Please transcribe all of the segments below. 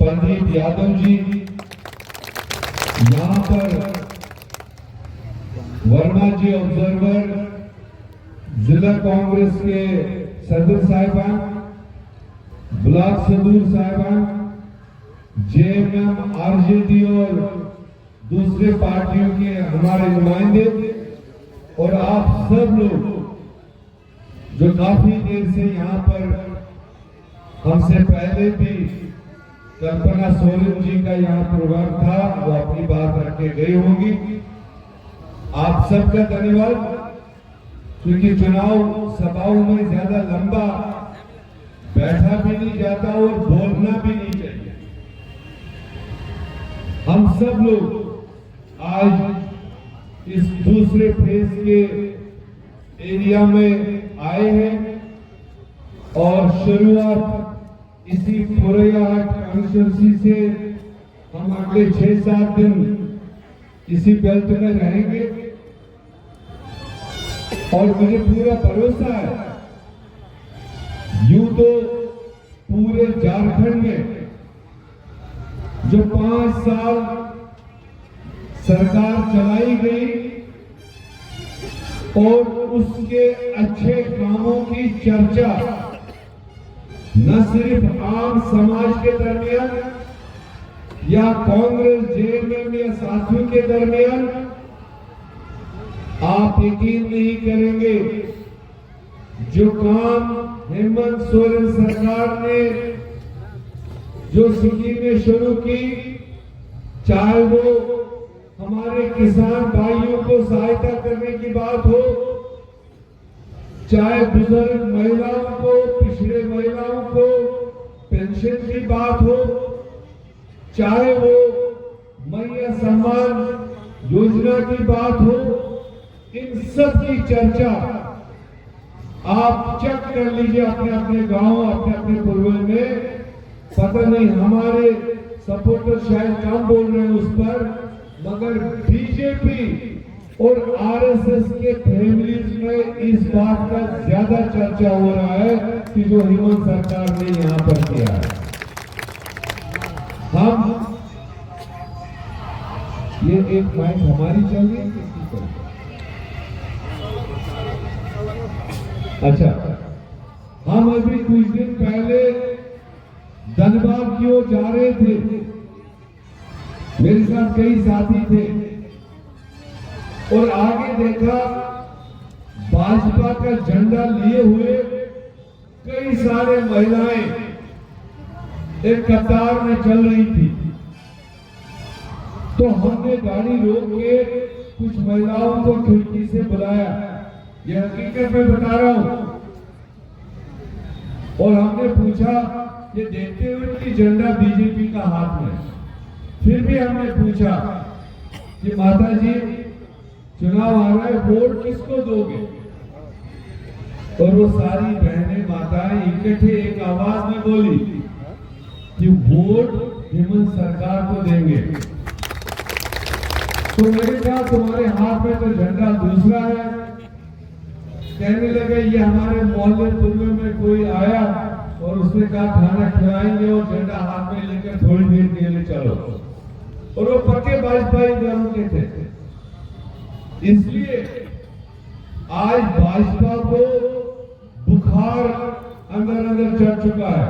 बलदीप यादव जी, यहाँ पर वर्मा जी ऑब्जर्वर, जिला कांग्रेस के सदर साहिबान, ब्लॉक सदूर साहिबान, जेएमएम, आरजेडी और दूसरे पार्टियों के हमारे नुमाइंदे और आप सब लोग जो काफी देर से यहाँ पर हमसे पहले भी कल्पना सोरेन जी का यहाँ प्रोग्राम था, वो अपनी बात रख के गई होंगी। आप सबका धन्यवाद, क्योंकि चुनाव सभाओं में ज्यादा लंबा बैठा भी नहीं जाता और बोलना भी नहीं चाहिए। हम सब लोग आज इस दूसरे फेज के एरिया में आए हैं और शुरुआत इसी फोरैया कॉन्स्टिट्यूंसी से हम अगले 6-7 दिन इसी बेल्ट में रहेंगे और मुझे पूरा भरोसा है, यूं तो पूरे झारखंड में जो 5 साल सरकार चलाई गई और उसके अच्छे कामों की चर्चा न सिर्फ आम समाज के दरमियान या कांग्रेस, जेएमएम या साथियों के दरमियान, आप यकीन नहीं करेंगे जो काम हेमंत सोरेन सरकार ने जो स्कीमें शुरू की, चाहे वो हमारे किसान भाइयों को सहायता करने की बात हो, चाहे बुजुर्ग महिलाओं को, पिछड़े महिलाओं को पेंशन की बात हो, चाहे वो मैया सम्मान योजना की बात हो, इन सब की चर्चा आप चेक कर लीजिए अपने अपने गांव, अपने अपने पूर्वज में। पता नहीं हमारे सपोर्टर शायद कम बोल रहे हैं उस पर, मगर बीजेपी और आरएसएस के फैमिलीज में इस बात का ज्यादा चर्चा हो रहा है कि जो हेमंत सरकार ने यहां पर किया है। हम ये एक माइक हमारी चाहिए, अच्छा, हम अभी कुछ दिन पहले धनबाद की ओर जा रहे थे, मेरे साथ कई साथी थे और आगे देखा भाजपा का झंडा लिए हुए कई सारे महिलाएं एक कतार में चल रही थी। तो हमने गाड़ी रोक के कुछ महिलाओं को खिड़की से बुलाया, ये हकीकत में बता रहा हूं, और हमने पूछा, ये देखते हुए कि झंडा बीजेपी का हाथ में, फिर भी हमने पूछा कि माता जी चुनाव आ रहा है, वोट किसको दोगे? और वो सारी बहनें माताएं इकट्ठे एक आवाज में बोली कि वोट हेमंत सरकार को देंगे। तो मैंने कहा तुम्हारे हाथ में तो झंडा दूसरा है। कहने लगे ये हमारे मोहल्ले पूर्व में कोई आया और उसने कहा खाना खिलाएंगे और झंडा हाथ में लेकर थोड़ी देर के लिए चलो, और वो पक्के भाजपाई दलों के थे। इसलिए आज भाजपा को बुखार अंदर अंदर चढ़ चुका है।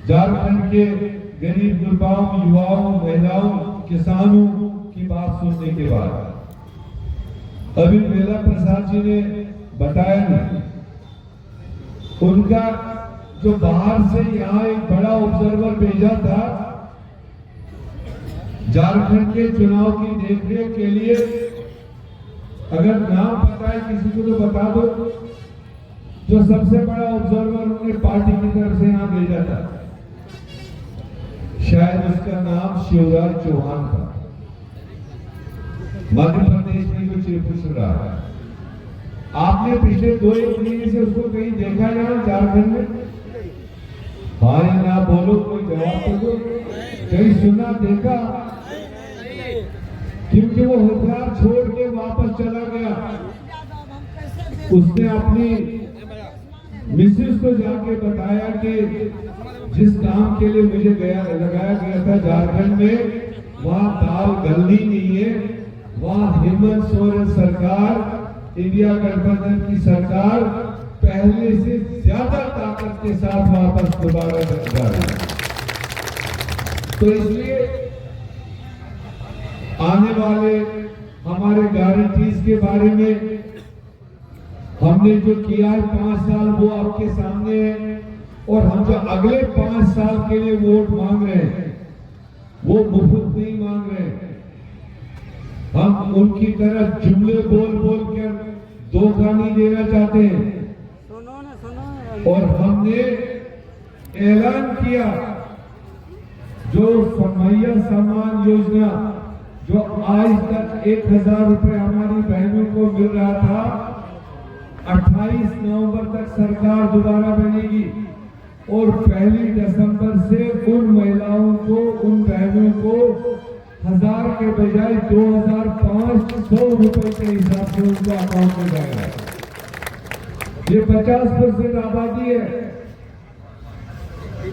झारखंड के गरीब गुरबाओं, युवाओं, महिलाओं, किसानों की बात सुनने के बाद अभी मेला प्रसाद जी ने बताया नहीं, उनका जो बाहर से यहाँ एक बड़ा ऑब्जर्वर भेजा था झारखंड के चुनाव की देखरेख के लिए, अगर नाम पता है किसी को तो बता दो, जो सबसे बड़ा ऑब्जर्वर उन्होंने पार्टी की तरफ से यहाँ भेजा था, शायद उसका नाम शिवराज चौहान था, मध्य प्रदेश की जो चीफ मिनिस्टर रहा है। आपने पिछले 2-1 महीने से उसको कहीं देखा यहाँ झारखंड में? हाँ या ना बोलो, कोई जवाब तो दो। कहीं सुना, देखा? क्योंकि वो हथियार छोड़ के वापस चला गया। उसने अपनी मिसेस को जाके बताया कि जिस काम के लिए मुझे लगाया गया था झारखंड में, वहाँ दाल गलनी नहीं है। वहाँ हेमंत सोरेन सरकार, इंडिया गठबंधन की सरकार पहले से ज्यादा ताकत के साथ वापस दोबारा जा रही है। तो इसलिए आने वाले हमारे गारंटीज के बारे में हमने जो किया है 5 साल, वो आपके सामने है। और हम जो अगले 5 साल के लिए वोट मांग रहे हैं, वो मुफ्त नहीं मांग रहे हैं। हम उनकी तरह जुमले बोल बोल कर धोखा नहीं देना चाहते हैं। और हमने ऐलान किया, जो मैया सम्मान योजना जो आज तक 1000 रुपए हमारी बहनों को मिल रहा था, 28 नवंबर तक सरकार दोबारा बनेगी और 1 दिसंबर से उन महिलाओं को, उन बहनों को 1000 के बजाय 2500 रुपए के हिसाब से उनके अकाउंट में जाएगा। ये 50% आबादी है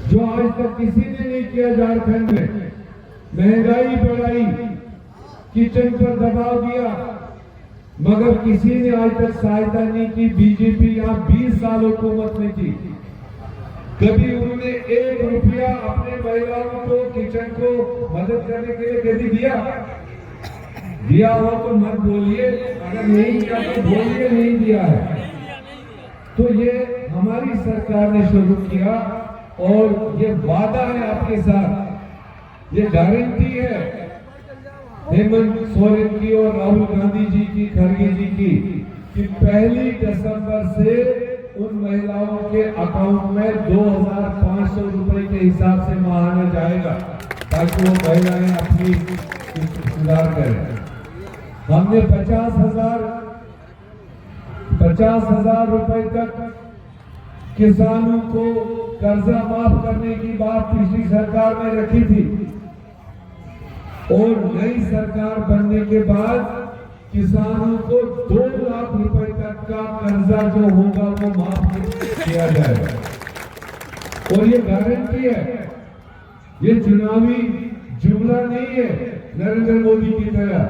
जो आज तक किसी ने नहीं किया झारखंड में। महंगाई बढ़ाई, किचन पर दबाव दिया, मगर किसी ने आज तक सहायता नहीं की। बीजेपी यहाँ 20 साल हुकूमत में थी, कभी उन्होंने 1 रुपया अपने महिलाओं को, किचन को मदद करने के लिए कभी दिया? दिया हो तो मत बोलिए, अगर नहीं दिया तो बोलिए नहीं दिया है। तो ये हमारी सरकार ने शुरू किया और ये वादा है आपके साथ, ये गारंटी है हेमंत सोरेन की और राहुल गांधी जी की, खड़गे जी की, कि 1 दिसंबर से उन महिलाओं के अकाउंट में 2500 रुपए के हिसाब से माहाना जाएगा, ताकि वो महिलाएं अपनी सुधार करें। हमने 50,000 रुपए तक किसानों को कर्जा माफ करने की बात पिछली सरकार में रखी थी और नई सरकार बनने के बाद किसानों को 2 लाख रुपए तक का कर्जा जो होगा वो माफ किया जाएगा। और ये गारंटी है, ये चुनावी जुमला नहीं है नरेंद्र मोदी की तरह,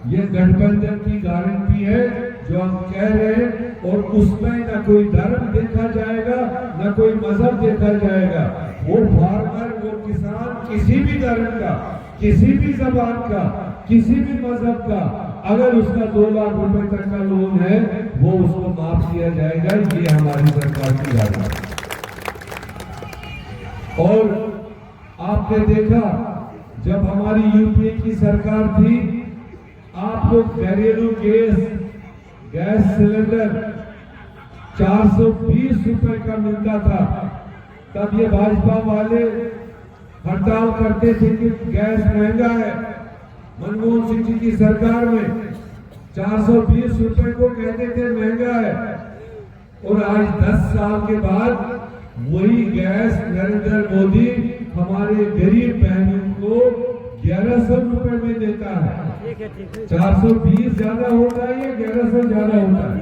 ये गठबंधन की गारंटी है जो हम कह रहे हैं। और उसमें न कोई धर्म देखा जाएगा, न कोई मजहब देखा जाएगा। वो फार्मर, वो किसान, किसी भी धर्म का, किसी भी जबान का, किसी भी मजहब का, अगर उसका 2 लाख रुपए तक का लोन है, वो उसको माफ किया जाएगा। ये हमारी सरकार की गारंटी। और आपने देखा, जब हमारी यूपीए की सरकार थी, आप लोग घरेलू गैस सिलेंडर 420 रुपए का मिलता था। तब ये भाजपा वाले हड़ताल करते थे कि गैस महंगा है। मनमोहन सिंह जी की सरकार में 420 रुपए को कहते थे महंगा है। और आज 10 साल के बाद वही गैस नरेंद्र मोदी हमारे गरीब बहनों को 1100 रुपए में देता है। 420 ज्यादा होता है या 1100 ज्यादा होता है?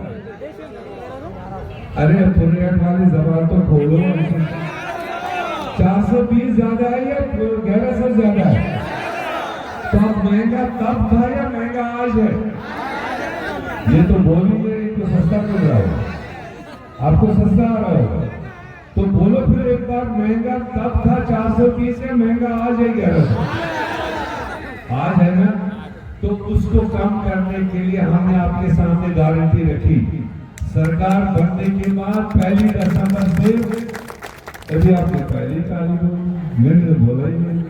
अरे फुरेट वाली जबान तो खोलो। 420 ज्यादा है या 1100 ज्यादा है? तो अब महंगा तब था या महंगा आज है? ये तो बोलेंगे तो सस्ता मिल रहा हो, आपको सस्ता आ रहा होगा तो बोलो फिर एक बार, महंगा तब था 420 या महंगा आज है 1100? आज है ना। तो उसको कम करने के लिए हमने आपके सामने गारंटी रखी। सरकार बनने के बाद 1 दिसंबर से, अभी आपने पहली तारीख मैंने बोला ही नहीं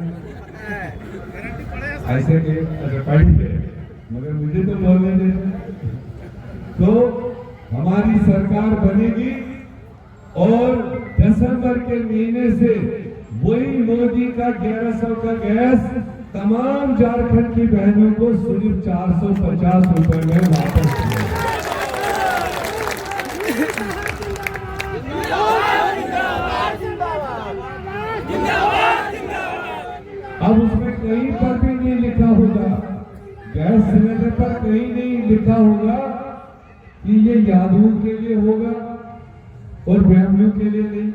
ऐसे के, अच्छा पढ़ी है मगर मुझे तो बोलने दे। तो हमारी सरकार बनेगी और दिसंबर के महीने से वही मोदी का 1100 का गैस तमाम झारखंड की बहनों को सिर्फ 450 रुपए में वापस किया। अब उसमें कहीं पर भी नहीं लिखा होगा, गैस सिलेंडर पर कहीं नहीं लिखा होगा कि ये यादवों के लिए होगा और ब्राह्मणों के लिए नहीं।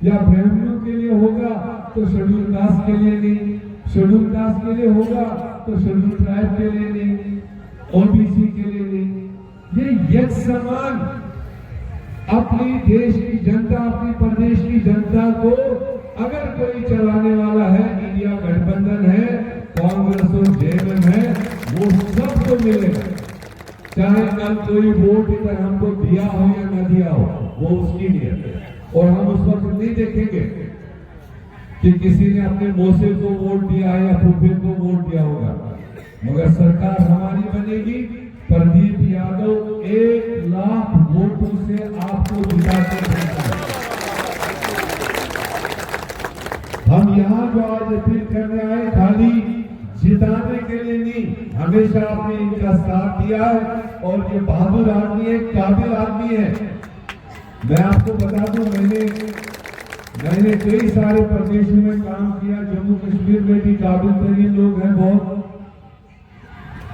या ब्राह्मणों के लिए होगा तो शेड्यूल कास्ट के लिए नहीं, शेड्यूल कास्ट के लिए होगा तो शेड्यूल ट्राइब के लिए नहीं, ओबीसी के लिए नहीं। ये एक समान अपनी देश की जनता, अपनी प्रदेश की जनता को अगर कोई चलाने वाला है, इंडिया गठबंधन है, कांग्रेस और जेएमएम है, वो सबको मिलेगा। चाहे कल कोई वोट इधर हमको दिया हो या न दिया हो, वो उसकी नियत है। और हम उस वक्त नहीं देखेंगे कि किसी ने अपने मोसे को वोट दिया है या फूफे को वोट दिया होगा, मगर सरकार हमारी बनेगी। प्रदीप यादव 1 लाख वोटों से आपको जिता के भेजा। हम यहाँ जो आज अपील करने आए, खाली जिताने के लिए नहीं, हमेशा आपने इनका साथ दिया है और ये बहादुर आदमी है, काबिल आदमी है। मैं आपको बता दूं, मैंने कई सारे प्रदेशों में काम किया, जम्मू कश्मीर में भी काबिल तरीन लोग हैं बहुत।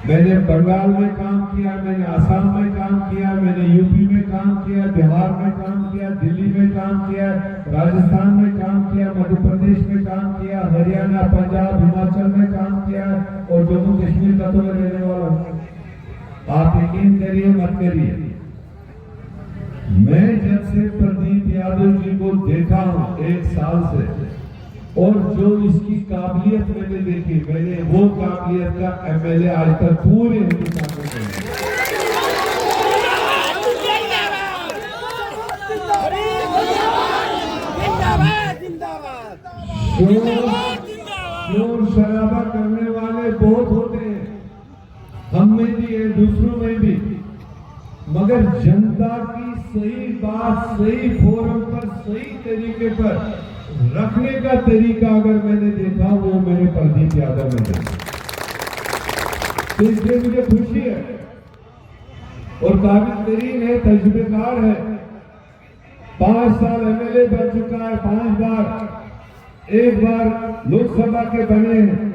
मैंने बंगाल में काम किया, मैंने आसाम में काम किया, मैंने यूपी में काम किया, बिहार में काम किया, दिल्ली में काम किया, राजस्थान में काम किया, मध्य प्रदेश में काम किया, हरियाणा, पंजाब, हिमाचल में काम किया और जम्मू कश्मीर का तो मैं रहने वाला हूं। आप यकीन करिए मत करिए, मैं जब से प्रदीप यादव जी को देखा हूं 1 साल से, और जो इसकी काबिलियत मैंने देखी, मैंने वो काबिलियत का एमएलए आज तक पूरे हिंदुस्तान में नहीं। शोर शराबा करने वाले बहुत होते हैं, हम में भी है, दूसरों में भी, मगर जनता की सही बात सही फोरम पर सही तरीके पर रखने का तरीका अगर मैंने देखा, वो मेरे प्रदीप यादव ने देखा। तो इसलिए मुझे खुशी है और काबिल तरीन है, तजुर्बेकार है, 5 साल एमएलए बन चुका है, 5 बार, 1 बार लोकसभा के बने हैं।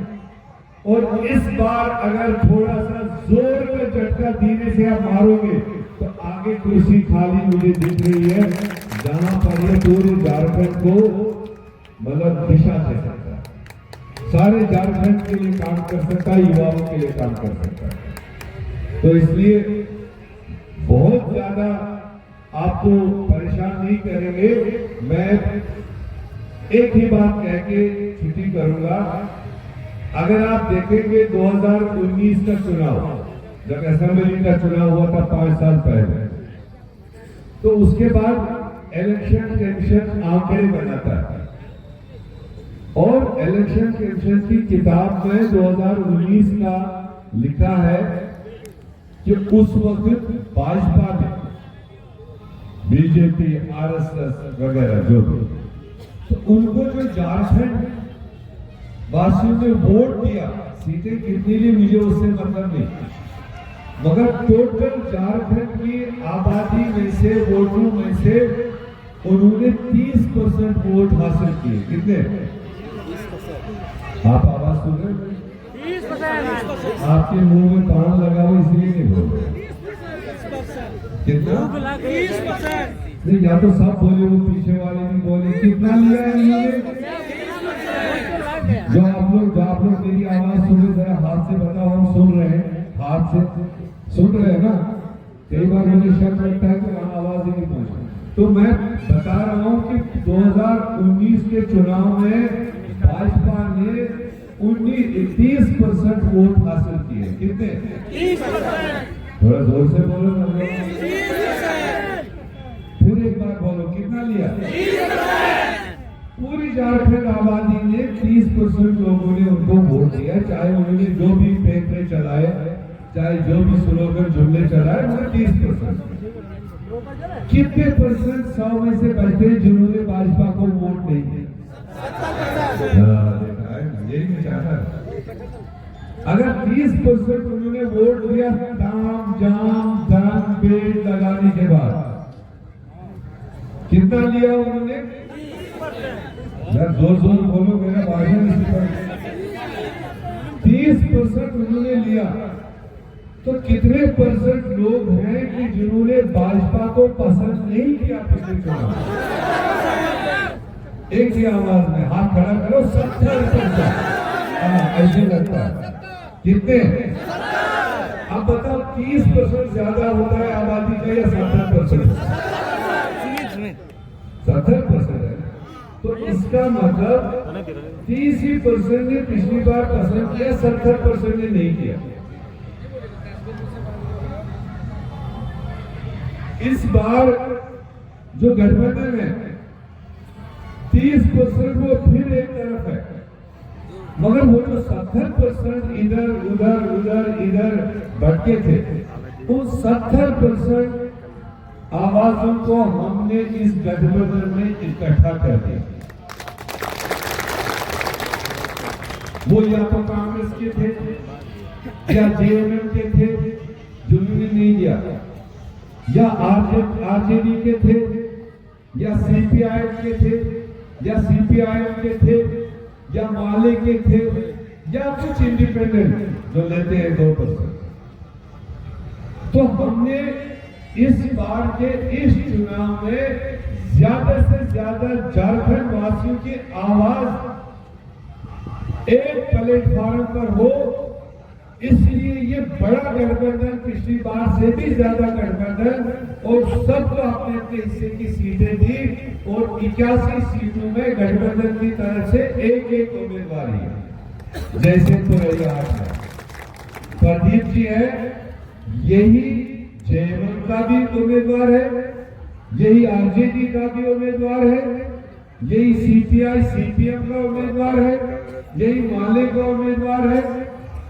और इस बार अगर थोड़ा सा जोर में झटका धीरे से आप मारोगे तो आगे कुर्सी खाली मुझे दिख रही है, जहां पर ये पूरे झारखंड को मतलब दिशा दे सकता है, सारे झारखंड के लिए काम कर सकता है, युवाओं के लिए काम कर सकता है। तो इसलिए बहुत ज्यादा आपको परेशान नहीं करेंगे। मैं एक ही बात कह के छुट्टी करूंगा। अगर आप देखेंगे 2019 का चुनाव, जब असेंबली का चुनाव हुआ था 5 साल पहले, तो उसके बाद इलेक्शन कमीशन आंकड़े बनाता है और इलेक्शन कमीशन की किताब में 2019 का लिखा है कि उस वक्त भाजपा ने, बीजेपी, आरएसएस वगैरह जो भी, तो उनको जो झारखंड वासियों ने वोट दिया, सीटें कितनी ली मुझे उससे मतलब नहीं, मगर टोटल झारखंड की आबादी में से, वोटों में से उन्होंने 30% वोट हासिल किए। कितने? आप आवाज सुन रहे हैं? 30%। आपके मुंह में पान लगा हुआ इसलिए नहीं बोल रहे। कितना? 30%। नहीं, या तो सब बोले, वो पीछे वाले नहीं बोले। कितना लिया है इन्होंने? जो आप लोग मेरी आवाज सुन रहे, जरा हाथ से बताओ, हम सुन रहे हैं, हाथ से सुन रहे हैं ना? कई बार मुझे शक लगता है कि वहां आवाज ही नहीं पहुंची। तो मैं बता रहा हूं कि 2019 के चुनाव में भाजपा ने 30% वोट हासिल किए। कितने? 30%। थोड़ा जोर से बोलो ना। 30%। फिर एक बार बोलो, कितना लिया? 30%। पूरी झारखंड आबादी ने 30% लोगों ने उनको वोट दिया, चाहे उन्होंने जो भी फेफड़े चलाए, चाहे जो भी स्लोगन जुमले चलाए, मगर 30%। कितने परसेंट 100 में से बचते हैं जिन्होंने भाजपा को वोट नहीं दिया? यही मैं चाहता था। अगर 30% उन्होंने वोट दिया ताम जाम दाम पेड़ लगाने के बाद, कितना लिया उन्होंने? जोर जोर बोलो, मेरा भाषण इसी पर। 30% उन्होंने लिया, तो कितने परसेंट लोग हैं कि जिन्होंने भाजपा को पसंद नहीं किया पिछले चुनाव? एक ही आवाज में हाथ खड़ा करो, 70%। ऐसे लगता है कितने? अब बताओ 30% ज्यादा होता है आबादी का या 70%? 70% है। तो इसका मतलब 30% ने पिछली बार पसंद किया, 70% ने नहीं किया। इस बार जो गठबंधन है 30% वो फिर एक तरफ है, मगर वो जो 70% इधर उधर उधर इधर भटके थे, उस 70% आवाजों को हमने इस गठबंधन में इकट्ठा कर दिया। वो या तो कांग्रेस के थे या जेएमएम के थे, जिन्होंने नहीं दिया, या आरजेडी के थे, या सीपीआईएम के थे, या सीपीआईएम के थे, या माले के थे, या कुछ इंडिपेंडेंट जो लेते हैं 2%। तो हमने इस बार के इस चुनाव में ज्यादा से ज्यादा झारखंड वासियों की आवाज एक प्लेटफॉर्म पर हो, इसलिए ये बड़ा गठबंधन, पिछली बार से भी ज्यादा गठबंधन, और सबको अपने अपने हिस्से की सीटें दी, और 81 सीटों में गठबंधन की तरफ से एक एक उम्मीदवार है। जैसे पुरैयाहाट है, प्रदीप जी है, यही जेएमएम का भी उम्मीदवार है, यही आरजेडी का भी उम्मीदवार है, यही सीपीआई सीपीएम का उम्मीदवार है, यही माले का उम्मीदवार है,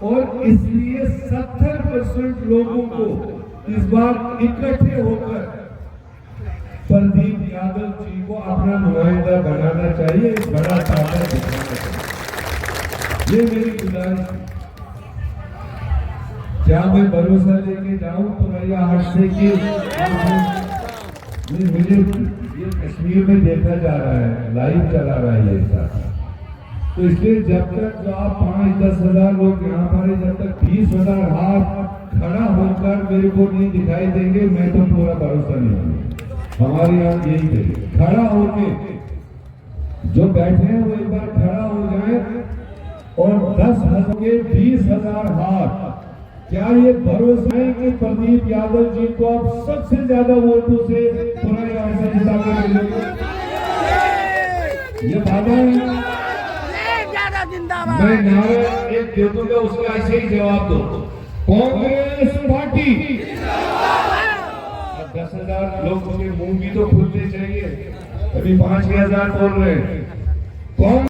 और इसलिए 70% लोगों को इस बार इकट्ठे होकर प्रदीप यादव जी को अपना नुमाइंदा बनाना चाहिए, बड़ा ताकत दिखाना चाहिए। ये मेरी गुजारिश है। क्या मैं भरोसा लेके जाऊं पुरैयाहाट से कि मुझे ये कश्मीर में देखा जा रहा है, लाइव चला रहा है ये साथ, तो इसलिए जब तक जो आप 5-10 हजार लोग यहाँ पर है, जब तक 20,000 हाथ खड़ा होकर मेरे को नहीं दिखाई देंगे, मैं तो पूरा भरोसा नहीं हूँ। हमारे यहाँ यही है, खड़ा होके जो बैठे हैं वो एक बार खड़ा हो जाए, और 10,000 के 20,000 हाथ, क्या ये भरोसा है कि प्रदीप यादव जी को आप सबसे ज्यादा वोटों से पुरैयाहाट से जिता के मिलेंगे? ये वादा है। मैं नारा एक दे दूंगा, उसका ऐसे ही जवाब दो, कांग्रेस पार्टी। 10,000 लोग मुझे मुंह भी तो खुलने चाहिए, अभी 5,000 बोल रहे हैं।